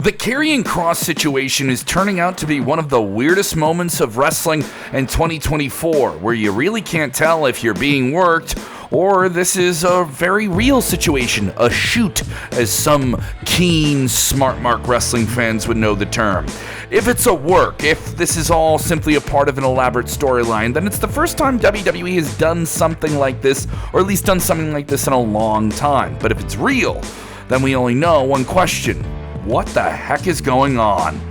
The Karrion Kross situation is turning out to be one of the weirdest moments of wrestling in 2024, where you really can't tell if you're being worked or this is a very real situation, a shoot, as some keen smart mark wrestling fans would know the term. If it's a work, if this is all simply a part of an elaborate storyline, then it's the first time WWE has done something like this, or at least done something like this in a long time. But if it's real, then we only know one question. What the heck is going on?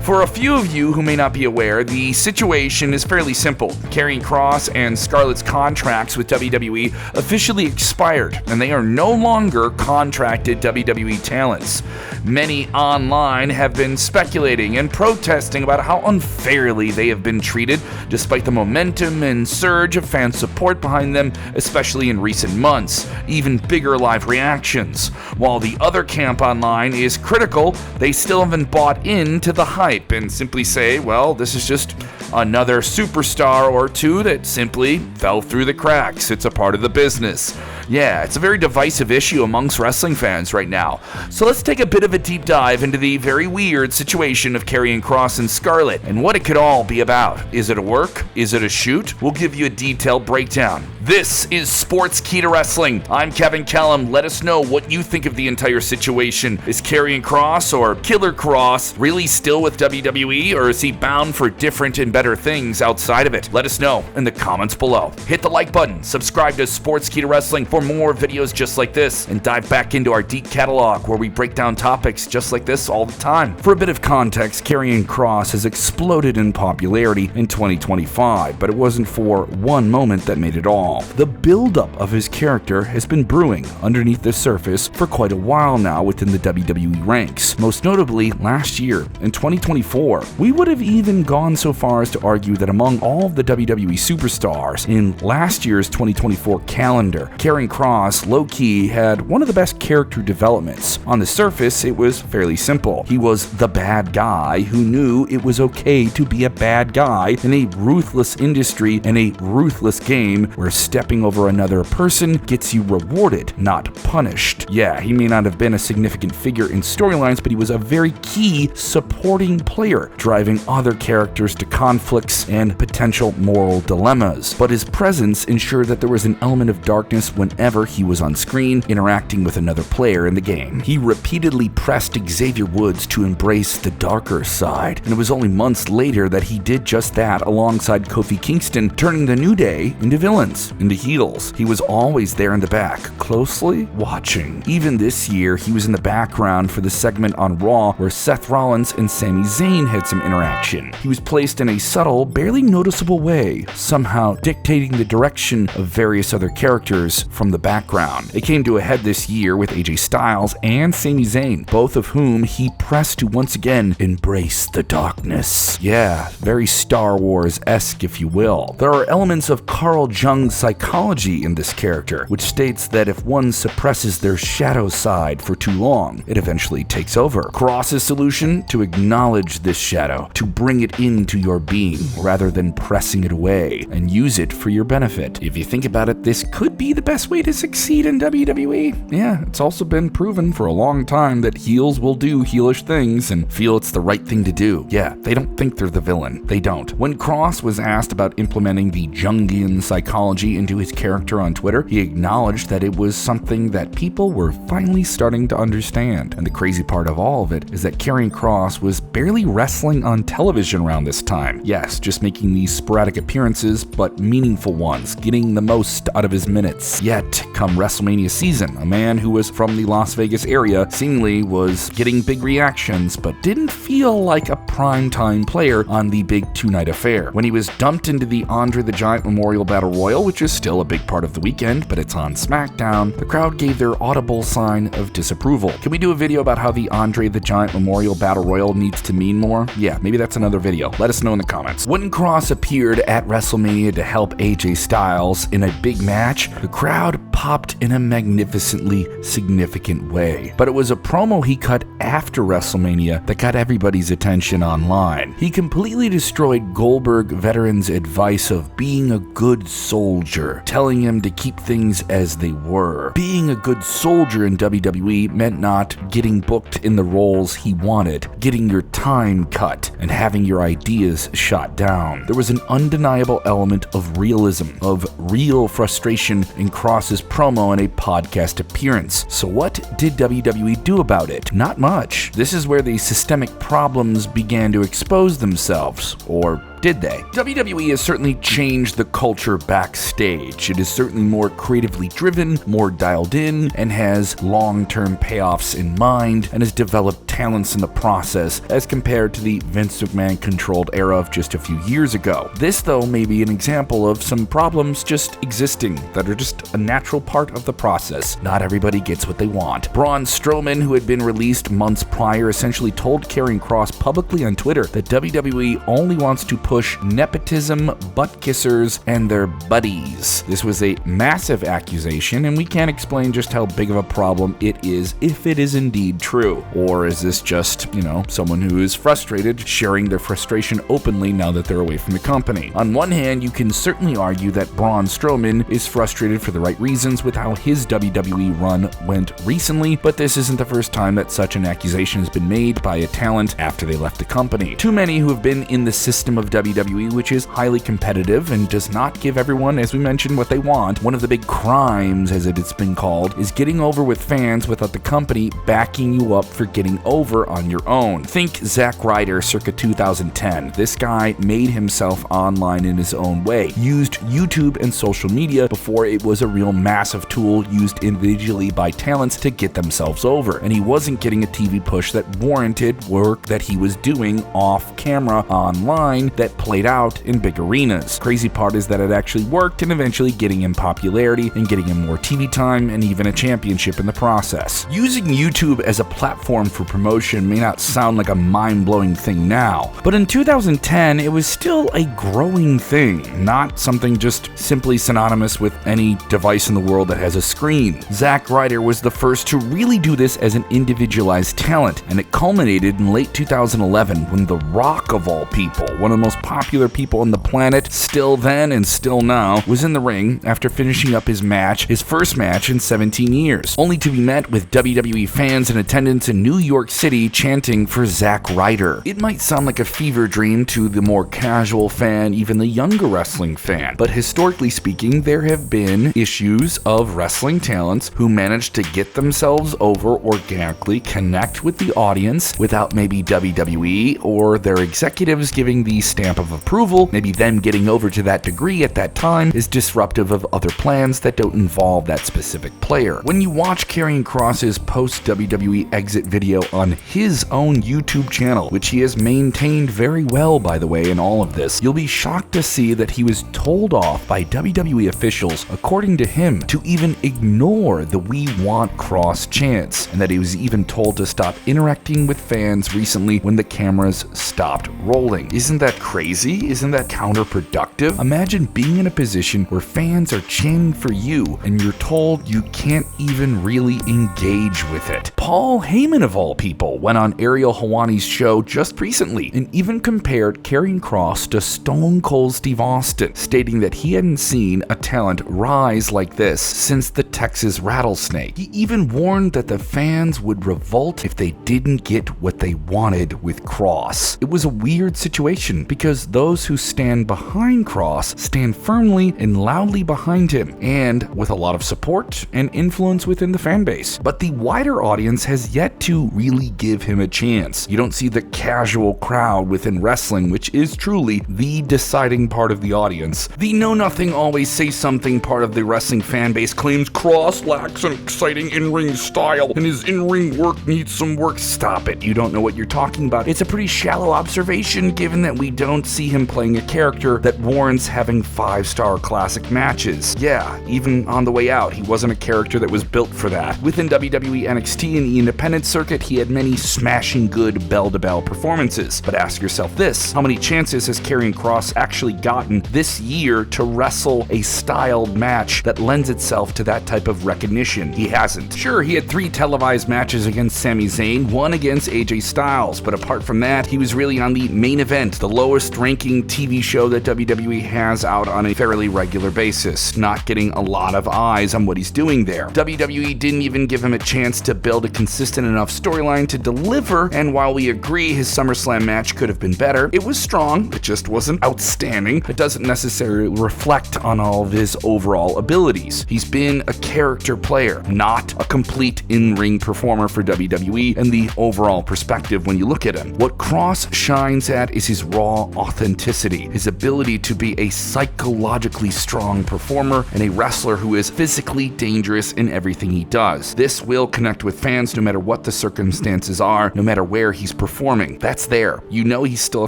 For a few of you who may not be aware, the situation is fairly simple. Karrion Kross and Scarlett's contracts with WWE officially expired, and they are no longer contracted WWE talents. Many online have been speculating and protesting about how unfairly they have been treated, despite the momentum and surge of fan support behind them, especially in recent months. Even bigger live reactions. While the other camp online is critical, they still haven't bought into the hype and simply say, well, this is just another superstar or two that simply fell through the cracks. It's a part of the business. Yeah, it's a very divisive issue amongst wrestling fans right now. So let's take a bit of a deep dive into the very weird situation of Karrion Kross and Scarlett and what it could all be about. Is it a work? Is it a shoot? We'll give you a detailed breakdown. This is Sportskeeda Wrestling. I'm Kevin Kellum. Let us know what you think of the entire situation. Is Karrion Kross or Killer Kross really still with WWE, or is he bound for different and better things outside of it? Let us know in the comments below. Hit the like button, subscribe to Sportskeeda Wrestling for more videos just like this, and dive back into our deep catalog where we break down topics just like this all the time. For a bit of context, Karrion Kross has exploded in popularity in 2025, but it wasn't for one moment that made it all. The buildup of his character has been brewing underneath the surface for quite a while now within the WWE ranks. Most notably, last year, in 2024, we would have even gone so far as to argue that among all of the WWE superstars in last year's 2024 calendar, Karrion Kross low-key had one of the best character developments. On the surface, it was fairly simple. He was the bad guy who knew it was okay to be a bad guy in a ruthless industry and a ruthless game where stepping over another person gets you rewarded, not punished. Yeah, he may not have been a significant figure in storylines, but he was a very key supporting player, driving other characters to conflicts and potential moral dilemmas. But his presence ensured that there was an element of darkness whenever he was on screen, interacting with another player in the game. He repeatedly pressed Xavier Woods to embrace the darker side, and it was only months later that he did just that alongside Kofi Kingston, turning the New Day into villains, into heels. He was always there in the back, closely watching. Even this year, he was in the background for the segment on Raw where Seth Rollins and Sami Zayn had some interaction. He was placed in a subtle, barely noticeable way, somehow dictating the direction of various other characters from the background. It came to a head this year with AJ Styles and Sami Zayn, both of whom he pressed to once again embrace the darkness. Yeah, very Star Wars-esque, if you will. There are elements of Carl Jung's psychology in this character, which states that if one suppresses their shadow side for too long, it eventually takes over. Kross's solution? To acknowledge this shadow, to bring it into your being, rather than pressing it away, and use it for your benefit. If you think about it, this could be the best way to succeed in WWE. Yeah, it's also been proven for a long time that heels will do heelish things and feel it's the right thing to do. Yeah, they don't think they're the villain. They don't. When Kross was asked about implementing the Jungian psychology into his character on Twitter, he acknowledged that it was something that people were finally starting to understand. And the crazy part of all of it is that Karrion Kross was barely wrestling on television around this time. Yes, just making these sporadic appearances, but meaningful ones, getting the most out of his minutes. Yet, come WrestleMania season, a man who was from the Las Vegas area seemingly was getting big reactions, but didn't feel like a primetime player on the big two-night affair. When he was dumped into the Andre the Giant Memorial Battle Royal, which is still a big part of the weekend, but it's on SmackDown, the crowd gave their audible sign of disapproval. Can we do a video about how the Andre the Giant Memorial Battle Royal needs to mean more? Yeah, maybe that's another video. Let us know in the comments. When Kross appeared at WrestleMania to help AJ Styles in a big match, the crowd popped in a magnificently significant way. But it was a promo he cut after WrestleMania that got everybody's attention online. He completely destroyed Goldberg veteran's advice of being a good soldier, telling him to keep things as they were. Being a good soldier in WWE meant not getting booked in the roles he wanted, getting your time cut, and having your ideas shot down. There was an undeniable element of realism, of real frustration in Kross's promo in a podcast appearance. So what did WWE do about it? Not much. This is where the systemic problems began to expose themselves, or did they? WWE has certainly changed the culture backstage. It is certainly more creatively driven, more dialed in, and has long-term payoffs in mind, and has developed talents in the process as compared to the Vince McMahon-controlled era of just a few years ago. This, though, may be an example of some problems just existing that are just a natural part of the process. Not everybody gets what they want. Braun Strowman, who had been released months prior, essentially told Karrion Kross publicly on Twitter that WWE only wants to push nepotism, butt kissers, and their buddies. This was a massive accusation, and we can't explain just how big of a problem it is if it is indeed true. Or is this just, someone who is frustrated sharing their frustration openly now that they're away from the company? On one hand, you can certainly argue that Braun Strowman is frustrated for the right reasons with how his WWE run went recently, but this isn't the first time that such an accusation has been made by a talent after they left the company. Too many who have been in the system of WWE, which is highly competitive and does not give everyone, as we mentioned, what they want. One of the big crimes, as it's been called, is getting over with fans without the company backing you up for getting over on your own. Think Zack Ryder circa 2010. This guy made himself online in his own way, used YouTube and social media before it was a real massive tool used individually by talents to get themselves over, and he wasn't getting a TV push that warranted work that he was doing off camera online that played out in big arenas. Crazy part is that it actually worked, and eventually getting him popularity and getting him more TV time and even a championship in the process. Using YouTube as a platform for promotion may not sound like a mind-blowing thing now, but in 2010 it was still a growing thing, not something just simply synonymous with any device in the world that has a screen. Zack Ryder was the first to really do this as an individualized talent, and it culminated in late 2011 when The Rock, of all people, one of the most popular people on the planet, still then and still now, was in the ring after finishing up his first match in 17 years, only to be met with WWE fans in attendance in New York City chanting for Zack Ryder. It might sound like a fever dream to the more casual fan, even the younger wrestling fan, but historically speaking, there have been issues of wrestling talents who managed to get themselves over organically, connect with the audience without maybe WWE or their executives giving the stamp of approval. Maybe them getting over to that degree at that time is disruptive of other plans that don't involve that specific player. When you watch Karrion Kross's post-WWE exit video on his own YouTube channel, which he has maintained very well, by the way, in all of this, you'll be shocked to see that he was told off by WWE officials, according to him, to even ignore the "We Want Kross" chants, and that he was even told to stop interacting with fans recently when the cameras stopped rolling. Isn't that crazy? Isn't that counterproductive? Imagine being in a position where fans are chanting for you and you're told you can't even really engage with it. Paul Heyman, of all people, went on Ariel Helwani's show just recently and even compared Karrion Kross to Stone Cold Steve Austin, stating that he hadn't seen a talent rise like this since the Texas Rattlesnake. He even warned that the fans would revolt if they didn't get what they wanted with Kross. It was a weird situation because those who stand behind Kross stand firmly and loudly behind him, and with a lot of support and influence within the fan base. But the wider audience has yet to really give him a chance. You don't see the casual crowd within wrestling, which is truly the deciding part of the audience. The know-nothing, always say something part of the wrestling fan base claims Kross lacks an exciting in-ring style and his in-ring work needs some work. Stop it. You don't know what you're talking about. It's a pretty shallow observation given that we don't see him playing a character that warrants having 5-star classic matches. Yeah, even on the way out, he wasn't a character that was built for that. Within WWE NXT and the independent circuit, he had many smashing good bell-to-bell performances. But ask yourself this, how many chances has Karrion Kross actually gotten this year to wrestle a styled match that lends itself to that type of recognition? He hasn't. Sure, he had 3 televised matches against Sami Zayn, 1 against AJ Styles, but apart from that, he was really on the main event, the lowest ranking TV show that WWE has out on a fairly regular basis, not getting a lot of eyes on what he's doing there. WWE didn't even give him a chance to build a consistent enough storyline to deliver, and while we agree his SummerSlam match could have been better, it was strong, it just wasn't outstanding. It doesn't necessarily reflect on all of his overall abilities. He's been a character player, not a complete in-ring performer for WWE and the overall perspective when you look at him. What Kross shines at is his raw authenticity, his ability to be a psychologically strong performer and a wrestler who is physically dangerous in everything he does. This will connect with fans no matter what the circumstances are, no matter where he's performing. That's there. You know he's still a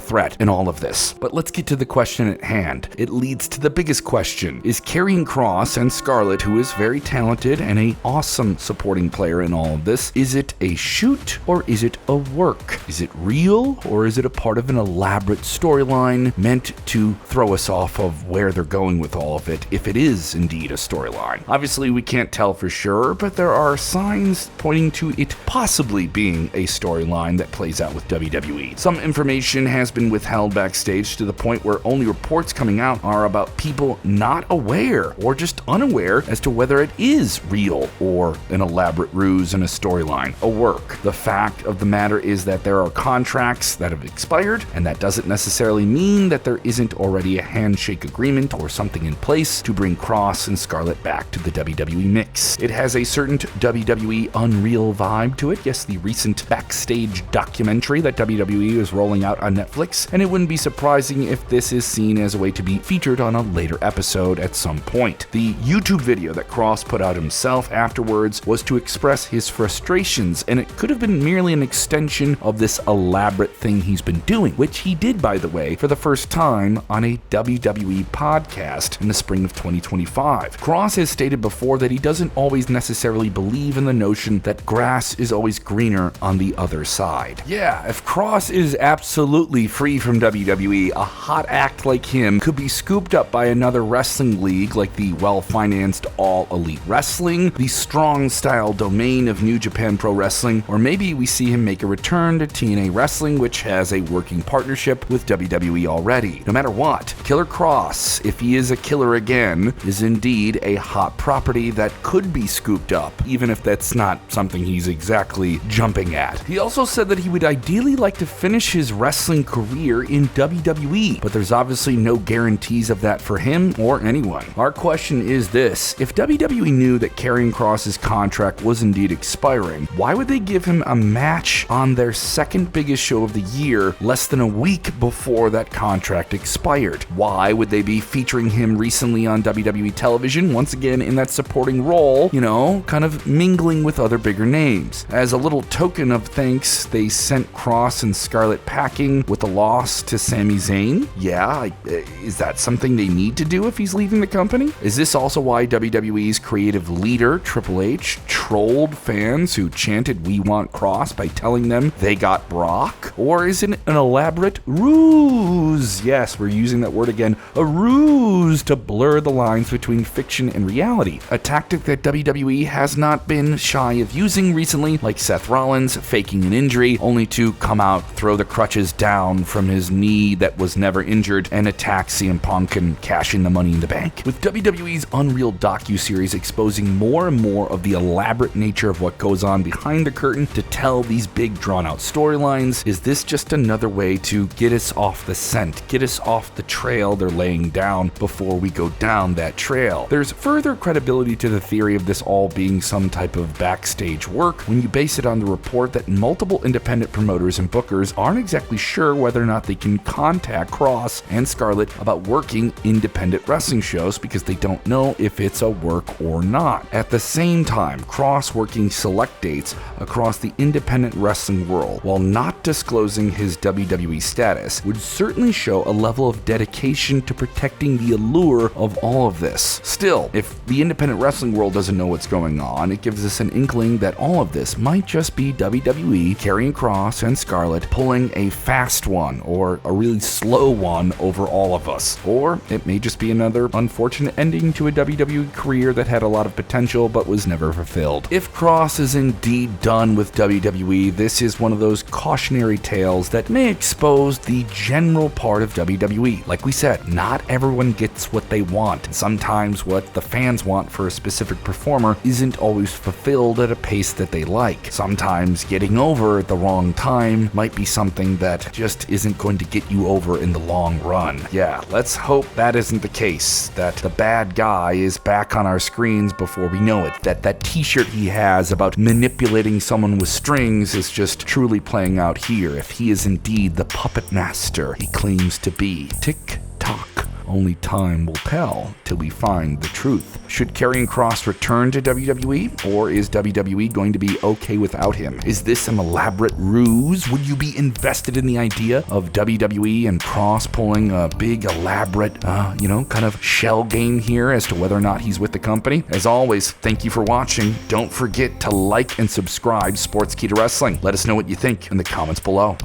threat in all of this. But let's get to the question at hand. It leads to the biggest question. Is Karrion Kross and Scarlett, who is very talented and an awesome supporting player in all of this, is it a shoot or is it a work? Is it real or is it a part of an elaborate storyline meant to throw us off of where they're going with all of it, if it is indeed a storyline? Obviously, we can't tell for sure, but there are signs pointing to it possibly being a storyline that plays out with WWE. Some information has been withheld backstage to the point where only reports coming out are about people not aware or just unaware as to whether it is real or an elaborate ruse and a storyline, a work. The fact of the matter is that there are contracts that have expired, and that doesn't necessarily mean that there isn't already a handshake agreement or something in place to bring Kross and Scarlett back to the WWE mix. It has a certain WWE Unreal vibe to it. Yes, the recent backstage documentary that WWE is rolling out on Netflix, and it wouldn't be surprising if this is seen as a way to be featured on a later episode at some point. The YouTube video that Kross put out himself afterwards was to express his frustrations, and it could have been merely an extension of this elaborate thing he's been doing, which he did, by the way, for the first time on a WWE podcast in the spring of 2025. Kross has stated before that he doesn't always necessarily believe in the notion that grass is always greener on the other side. Yeah, if Kross is absolutely free from WWE, a hot act like him could be scooped up by another wrestling league like the well-financed All Elite Wrestling, the strong style domain of New Japan Pro Wrestling, or maybe we see him make a return to TNA Wrestling, which has a working partnership with WWE already. No matter what, Killer Kross, if he is a killer again, is indeed a hot property that could be scooped up, even if that's not something he's exactly jumping at. He also said that he would ideally like to finish his wrestling career in WWE, but there's obviously no guarantees of that for him or anyone. Our question is this: if WWE knew that Karrion Kross's contract was indeed expiring, why would they give him a match on their second biggest show of the year less than a week before that contract expired? Why would they be featuring him recently on WWE television, once again in that supporting role, kind of mingling with other bigger names? As a little token of thanks, they sent Kross and Scarlett packing with a loss to Sami Zayn? Yeah, is that something they need to do if he's leaving the company? Is this also why WWE's creative leader, Triple H, trolled fans who chanted "We want Kross" by telling them they got Brock? Or is it an elaborate ruse? Yes, we're using that word again, a ruse to blur the lines between fiction and reality. A tactic that WWE has not been shy of using recently, like Seth Rollins faking an injury only to come out, throw the crutches down from his knee that was never injured, and attack CM Punk and cash in the Money in the Bank. With WWE's Unreal docuseries exposing more and more of the elaborate nature of what goes on behind the curtain to tell these big drawn-out storylines, is this just another way to get us off the scent, get us off the trail they're laying down before we go down that trail? There's further credibility to the theory of this all being some type of backstage work when you base it on the report that multiple independent promoters and bookers aren't exactly sure whether or not they can contact Kross and Scarlett about working independent wrestling shows because they don't know if it's a work or not. At the same time, Kross working select dates across the independent wrestling world while not disclosing his WWE status would certainly show a level of dedication to protecting the allure of all of this. Still, if the independent wrestling world doesn't know what's going on, it gives us an inkling that all of this might just be see WWE, Karrion Kross and Scarlett pulling a fast one or a really slow one over all of us. Or it may just be another unfortunate ending to a WWE career that had a lot of potential but was never fulfilled. If Kross is indeed done with WWE, this is one of those cautionary tales that may expose the general part of WWE. Like we said, not everyone gets what they want. Sometimes what the fans want for a specific performer isn't always fulfilled at a pace that they like. Sometimes getting over at the wrong time might be something that just isn't going to get you over in the long run. Yeah, let's hope that isn't the case, that the bad guy is back on our screens before we know it, that t-shirt he has about manipulating someone with strings is just truly playing out here, if he is indeed the puppet master he claims to be. Tick tock. Only time will tell till we find the truth. Should Karrion Kross return to WWE, or is WWE going to be okay without him? Is this an elaborate ruse? Would you be invested in the idea of WWE and Kross pulling a big, elaborate, kind of shell game here as to whether or not he's with the company? As always, thank you for watching. Don't forget to like and subscribe Sportskeeda Wrestling. Let us know what you think in the comments below.